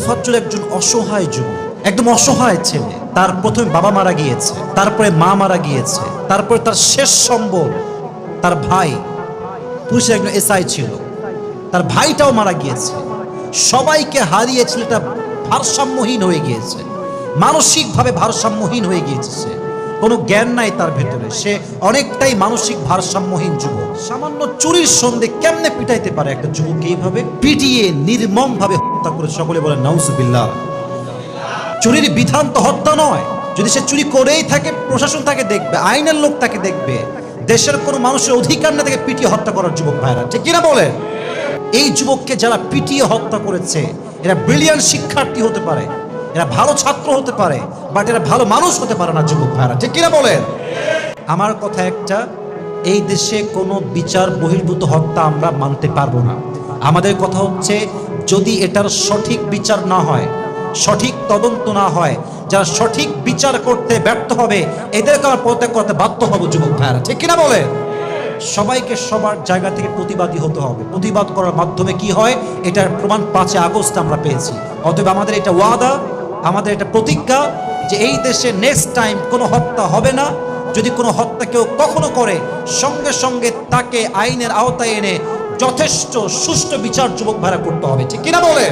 তোফাজ্জল একজন অসহায় যুবক, একদম অসহায় ছেলে। তার প্রথমে বাবা মারা গিয়েছে, তারপরে মা মারা গিয়েছে, তারপরে তার শেষ সম্বল তার ভাই, পুলিশের একজন এসআই ছিল, তার ভাইটাও মারা গিয়েছে। সবাইকে হারিয়ে ছেলেটা ভারসাম্যহীন হয়ে গিয়েছে, মানসিকভাবে ভারসাম্যহীন হয়ে গিয়েছে। সে কোনো জ্ঞান নাই তার ভেতরে, সে অনেকটাই মানসিক ভারসাম্যহীন যুবক। সামান্য চুরির সন্দেহে কেমনে পিটাইতে পারে একটা যুবককে? এইভাবে পিটিয়ে নির্মমভাবে হত্যা করে। সকলে বলেন নাউজুবিল্লাহ। চুরির বিধান তো হত্যা নয়। যদি সে চুরি করেই থাকে, প্রশাসন তাকে দেখবে, আইনের লোক তাকে দেখবে, দেশের কোনো মানুষের অধিকার না তাকে পিটিয়ে হত্যা করার। যুবক ভাইরা ঠিক কিনা বলেন? এই যুবককে যারা পিটিয়ে হত্যা করেছে এরা ব্রিলিয়ান্ট শিক্ষার্থী হতে পারে, এরা ভালো ছাত্র হতে পারে, বাট এরা ভালো মানুষ হতে পারে না। যুবক ভাইরা ঠিক কিনা বলেন? আমার কথা একটা, এই দেশে কোনো বিচার বহির্ভূত হত্যা আমরা মানতে পারবো না। আমাদের কথা হচ্ছে, যদি এটার সঠিক বিচার না হয়, সঠিক তদন্ত না হয়, যারা সঠিক বিচার করতে ব্যর্থ হবে এদেরকে আমরা পদত্যাগ করতে বাধ্য হব। যুবক ভাইরা ঠিক কিনা বলে? সবাইকে সবার জায়গা থেকে প্রতিবাদী হতে হবে। প্রতিবাদ করার মাধ্যমে কি হয়, এটার প্রমাণ 5 আগস্ট আমরা পেয়েছি। অতএব আমাদের এটা ওয়াদা, আমাদের এটা প্রতিজ্ঞা যে এই দেশে নেক্সট টাইম কোনো হত্যা হবে না। যদি কোনো হত্যা কেউ কখনো করে, সঙ্গে সঙ্গে তাকে আইনের আওতায় এনে যথেষ্ট সুষ্ঠু বিচার যুবক ভাইরা করতে হবে। ঠিক কিনা বলে?